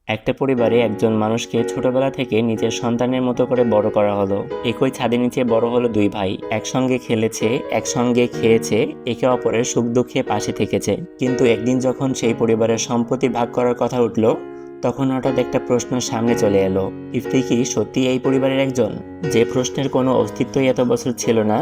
একটা পরিবারে একজন মানুষকে ছোটবেলা থেকে নিজের সন্তানের মতো করে বড় করা হলো। একই ছাদের নিচে বড় হলো দুই ভাই, একসঙ্গে খেলেছে, একসঙ্গে খেয়েছে, একে অপরের সুখ দুঃখে পাশে থেকেছে। কিন্তু একদিন যখন সেই পরিবারের সম্পত্তি ভাগ করার কথা উঠল, তখন হঠাৎ একটা প্রশ্ন সামনে চলে এলো। ইফতি কি সত্যি এই পরিবারের একজন? যে প্রশ্নের কোনো অস্তিত্বই এত বছর ছিল না,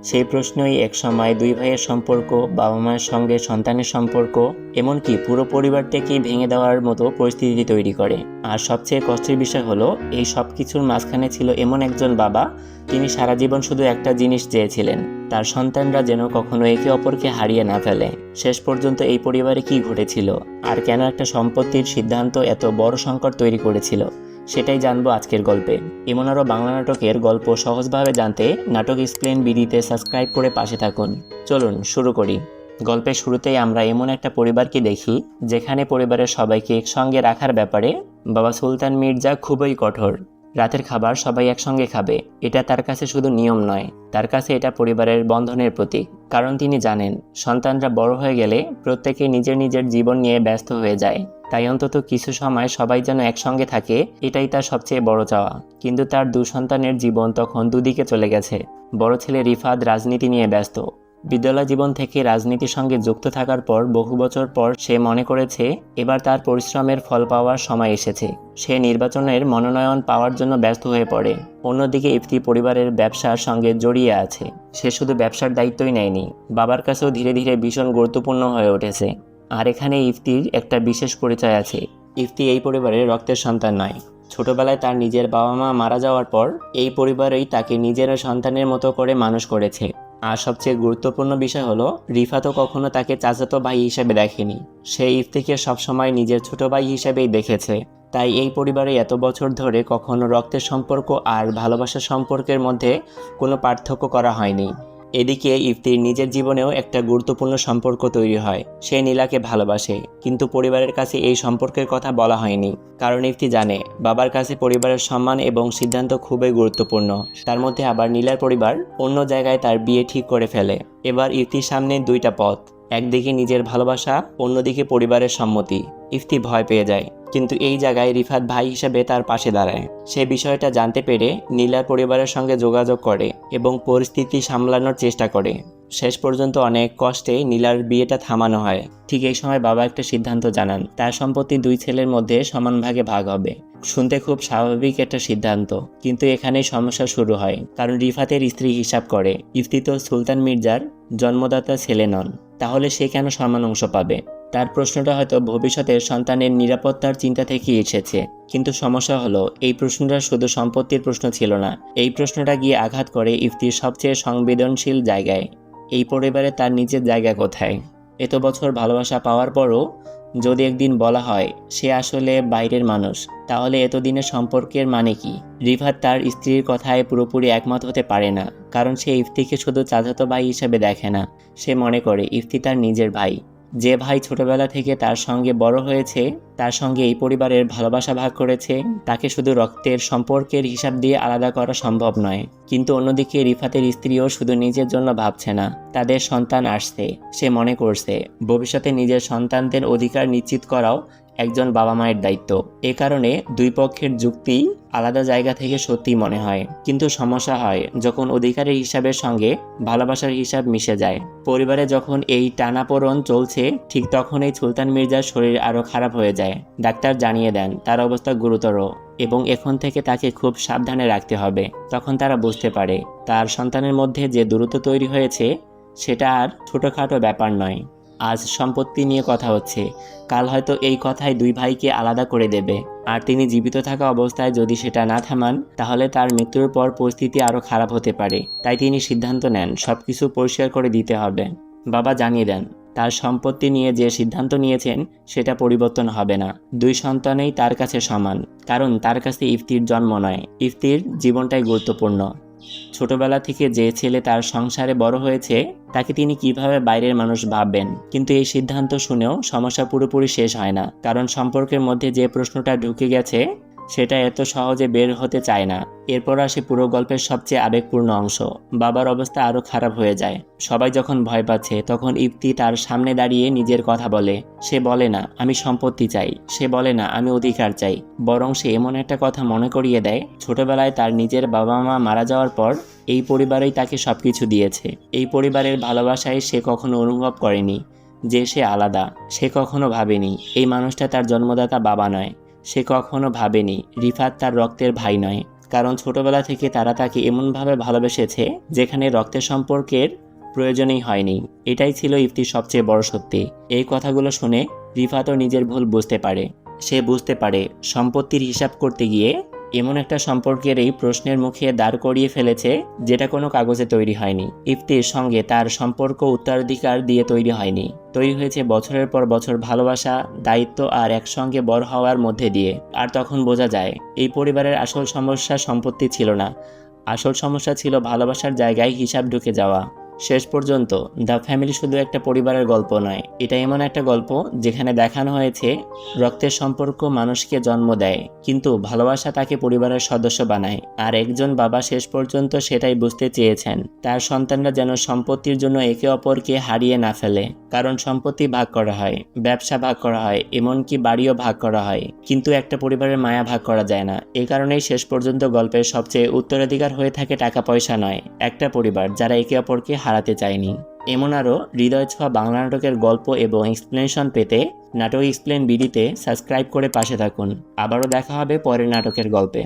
সেই প্রশ্নই একসময় দুই ভাইয়ের সম্পর্ক, বাবা মায়ের সঙ্গে সন্তানের সম্পর্ক, এমনকি পুরো পরিবারটাকেই ভেঙে দেওয়ার মতো পরিস্থিতি তৈরি করে। আর সবচেয়ে কষ্টের বিষয় হলো, এই সব কিছুর মাঝখানে ছিল এমন একজন বাবা, তিনি সারা জীবন শুধু একটা জিনিস চেয়েছিলেন, তার সন্তানরা যেন কখনো একে অপরকে হারিয়ে না ফেলে। শেষ পর্যন্ত এই পরিবারে কি ঘটেছিল, আর কেন একটা সম্পত্তির সিদ্ধান্ত এত বড় সংকট তৈরি করেছিল, সেটাই জানবো আজকের গল্পে। এমন আরও বাংলা নাটকের গল্প সহজভাবে জানতে নাটক এক্সপ্লেন বিডিতে সাবস্ক্রাইব করে পাশে থাকুন। চলুন শুরু করি। গল্পের শুরুতেই আমরা এমন একটা পরিবারকে দেখি, যেখানে পরিবারের সবাইকে একসঙ্গে রাখার ব্যাপারে বাবা সুলতান মির্জা খুবই কঠোর। রাতের খাবার সবাই একসঙ্গে খাবে, এটা তার কাছে শুধু নিয়ম নয়, তার কাছে এটা পরিবারের বন্ধনের প্রতীক। কারণ তিনি জানেন, সন্তানরা বড় হয়ে গেলে প্রত্যেকে নিজের নিজের জীবন নিয়ে ব্যস্ত হয়ে যায়। তাই অন্তত কিছু সময় সবাই যেন একসঙ্গে থাকে, এটাই তার সবচেয়ে বড় চাওয়া। কিন্তু তার দু সন্তানের জীবন তখন দুদিকে চলে গেছে। বড় ছেলে রিফাত রাজনীতি নিয়ে ব্যস্ত। বিদ্যালয় জীবন থেকে রাজনীতির সঙ্গে যুক্ত থাকার পর বহু বছর পর সে মনে করেছে, এবার তার পরিশ্রমের ফল পাওয়ার সময় এসেছে। সে নির্বাচনের মনোনয়ন পাওয়ার জন্য ব্যস্ত হয়ে পড়ে। অন্যদিকে ইফতি পরিবারের ব্যবসার সঙ্গে জড়িয়ে আছে। সে শুধু ব্যবসার দায়িত্বই নেয়নি, বাবার কাছেও ধীরে ধীরে ভীষণ গুরুত্বপূর্ণ হয়ে উঠেছে। আর এখানে ইফতির একটা বিশেষ পরিচয় আছে। ইফতি এই পরিবারের রক্তের সন্তান নয়। ছোটবেলায় তার নিজের বাবা মা মারা যাওয়ার পর এই পরিবারই তাকে নিজের সন্তানের মতো করে মানুষ করেছে। আর সবচেয়ে গুরুত্বপূর্ণ বিষয় হলো, রিফাতও কখনো তাকে চাচাতো ভাই হিসেবে দেখেনি। সে ইফতিকে সবসময় নিজের ছোট ভাই হিসেবেই দেখেছে। তাই এই পরিবারে এত বছর ধরে কখনো রক্তের সম্পর্ক আর ভালোবাসার সম্পর্কের মধ্যে কোনো পার্থক্য করা হয়নি। এদিকে ইফতির নিজের জীবনেও একটা গুরুত্বপূর্ণ সম্পর্ক তৈরি হয়। সে নীলাকে ভালোবাসে, কিন্তু পরিবারের কাছে এই সম্পর্কের কথা বলা হয়নি। কারণ ইফতি জানে, বাবার কাছে পরিবারের সম্মান এবং সিদ্ধান্ত খুবই গুরুত্বপূর্ণ। তার মধ্যে আবার নীলার পরিবার অন্য জায়গায় তার বিয়ে ঠিক করে ফেলে। এবার ইফতির সামনে দুইটা পথ, একদিকে নিজের ভালোবাসা, অন্যদিকে পরিবারের সম্মতি। ইফতি ভয় পেয়ে যায়, কিন্তু এই জায়গায় রিফাত ভাই হিসেবে তার পাশে দাঁড়ায়। সে বিষয়টা জানতে পেরে নীলার পরিবারের সঙ্গে যোগাযোগ করে এবং পরিস্থিতি সামলানোর চেষ্টা করে। শেষ পর্যন্ত অনেক কষ্টে নীলার বিয়েটা থামানো হয়। ঠিক এই সময় বাবা একটা সিদ্ধান্ত জানান, তার সম্পত্তি দুই ছেলের মধ্যে সমান ভাগে ভাগ হবে। শুনতে খুব স্বাভাবিক একটা সিদ্ধান্ত, কিন্তু এখানেই সমস্যা শুরু হয়। কারণ রিফাতের স্ত্রী হিসাব করে, ইফতি তো সুলতান মির্জার জন্মদাতা ছেলে নন, তাহলে সে কেন সমান অংশ পাবে? তার প্রশ্নটা হয়তো ভবিষ্যতের সন্তানের নিরাপত্তার চিন্তা থেকেই এসেছে। কিন্তু সমস্যা হলো, এই প্রশ্নটা শুধু সম্পত্তির প্রশ্ন ছিল না। এই প্রশ্নটা গিয়ে আঘাত করে ইফতির সবচেয়ে সংবেদনশীল জায়গায়। এই পরিবারে তার নিজের জায়গা কোথায়? এত বছর ভালোবাসা পাওয়ার পরও যদি একদিন বলা হয় সে আসলে বাইরের মানুষ, তাহলে এতদিনের সম্পর্কের মানে কি? রিফাত তার স্ত্রীর কথায় পুরোপুরি একমত হতে পারে না। কারণ সে ইফতিকে শুধু চাচাতো ভাই হিসেবে দেখে না। সে মনে করে ইফতি তার নিজের ভাই। যে ভাই ছোটবেলা থেকে তার সঙ্গে বড় হয়েছে, তার সঙ্গে এই পরিবারের ভালোবাসা ভাগ করেছে, তাকে শুধু রক্তের সম্পর্কের হিসাব দিয়ে আলাদা করা সম্ভব নয়। কিন্তু অন্যদিকে রিফাতের স্ত্রীও শুধু নিজের জন্য ভাবছে না, তাদের সন্তান আসছে। সে মনে করছে, ভবিষ্যতে নিজের সন্তানদের অধিকার নিশ্চিত করাও একজন বাবা মায়ের দায়িত্ব। এ কারণে দুই পক্ষের যুক্তি আলাদা জায়গা থেকে সত্যি মনে হয়। কিন্তু সমস্যা হয় যখন অধিকারের হিসাবের সঙ্গে ভালোবাসার হিসাব মিশে যায়। পরিবারে যখন এই টানাপোড়েন চলছে, ঠিক তখনই সুলতান মির্জার শরীর আরও খারাপ হয়ে যায়। ডাক্তার জানিয়ে দেন তার অবস্থা গুরুতর এবং এখন থেকে তাকে খুব সাবধানে রাখতে হবে। তখন তারা বুঝতে পারে, তার সন্তানের মধ্যে যে দূরত্ব তৈরি হয়েছে, সেটা আর ছোটোখাটো ব্যাপার নয়। আজ সম্পত্তি নিয়ে কথা হচ্ছে, কাল হয়তো এই কথাই দুই ভাইকে আলাদা করে দেবে। আর তিনি জীবিত থাকা অবস্থায় যদি সেটা না থামান, তাহলে তার মৃত্যুর পর পরিস্থিতি আরও খারাপ হতে পারে। তাই তিনি সিদ্ধান্ত নেন সবকিছু পরিষ্কার করে দিতে হবে। বাবা জানিয়ে দেন, তার সম্পত্তি নিয়ে যে সিদ্ধান্ত নিয়েছেন সেটা পরিবর্তন হবে না। দুই সন্তানই তার কাছে সমান, কারণ তার কাছে ইফতির জন্ম নয়, ইফতির জীবনটাই গুরুত্বপূর্ণ। ছোটবেলা থেকে যে ছেলে তার সংসারে বড় হয়েছে, তাকে তিনি কিভাবে বাইরের মানুষ ভাববেন? কিন্তু এই সিদ্ধান্ত শুনেও সমস্যা পুরোপুরি শেষ হয় না। কারণ সম্পর্কের মধ্যে যে প্রশ্নটা ঢুকে গেছে, সেটা এত সহজে বের হতে চায় না। এরপর আসে পুরো গল্পের সবচেয়ে আবেগপূর্ণ অংশ। বাবার অবস্থা আরও খারাপ হয়ে যায়। সবাই যখন ভয় পাচ্ছে তখন ইপ্তি তার সামনে দাঁড়িয়ে নিজের কথা বলে। সে বলে না আমি সম্পত্তি চাই, সে বলে না আমি অধিকার চাই, বরং সে এমন একটা কথা মনে করিয়ে দেয় ছোটবেলায় তার নিজের বাবা মা মারা যাওয়ার পর এই পরিবারই তাকে সবকিছু দিয়েছে। এই পরিবারের ভালোবাসায় সে কখনো অনুভব করেনি যে সে আলাদা। সে কখনো ভাবেনি এই মানুষটা তার জন্মদাতা বাবা নয়। সে কখনো ভাবেনি রিফাত তার রক্তের ভাই নয়, কারণ ছোটবেলা থেকে তারা তাকে এমনভাবে ভালোবেসেছে যেখানে রক্তের সম্পর্কের প্রয়োজনই হয়নি। এটাই ছিল ইফতির সবচেয়ে বড় সত্যি। এই কথাগুলো শুনে রিফাতও নিজের ভুল বুঝতে পারে। সে বুঝতে পারে সম্পত্তির হিসাব করতে গিয়ে এমন একটা সম্পর্কের এই প্রশ্নের মুখে দাঁড় করিয়ে ফেলেছে যেটা কোনো কাগজে তৈরি হয়নি। ইফতির সঙ্গে তার সম্পর্ক উত্তরাধিকার দিয়ে তৈরি হয়নি, তৈরি হয়েছে বছরের পর বছর ভালোবাসা, দায়িত্ব আর একসঙ্গে বড় হওয়ার মধ্যে দিয়ে। আর তখন বোঝা যায় এই পরিবারের আসল সমস্যা সম্পত্তি ছিল না, আসল সমস্যা ছিল ভালোবাসার জায়গায় হিসাব ঢুকে যাওয়া। শেষ পর্যন্ত দ্য ফ্যামিলি শুধু একটা পরিবারের গল্প নয়, এটা এমন একটা গল্প যেখানে দেখানো হয়েছে রক্তের সম্পর্ক মানুষকে জন্ম দেয়, কিন্তু ভালোবাসা তাকে পরিবারের সদস্য বানায়। আর একজন বাবা শেষ পর্যন্ত সেটাই বুঝতে চেয়েছেন, তার সন্তানরা যেন সম্পত্তির জন্য একে অপরকে হারিয়ে না ফেলে। কারণ সম্পত্তি ভাগ করা হয়, ব্যবসা ভাগ করা হয়, এমনকি বাড়িও ভাগ করা হয়, কিন্তু একটা পরিবারের মায়া ভাগ করা যায় না। এই কারণেই শেষ পর্যন্ত গল্পের সবচেয়ে উত্তরাধিকার হয়ে থাকে টাকা পয়সা নয়, একটা পরিবার যারা একে অপরকে হারাতে চায়নি। এমন আরও হৃদয় ছোঁয়া বাংলা নাটকের গল্প এবং এক্সপ্লেনেশন পেতে নাটক এক্সপ্লেন বিডিতে সাবস্ক্রাইব করে পাশে থাকুন। আবারও দেখা হবে পরের নাটকের গল্পে।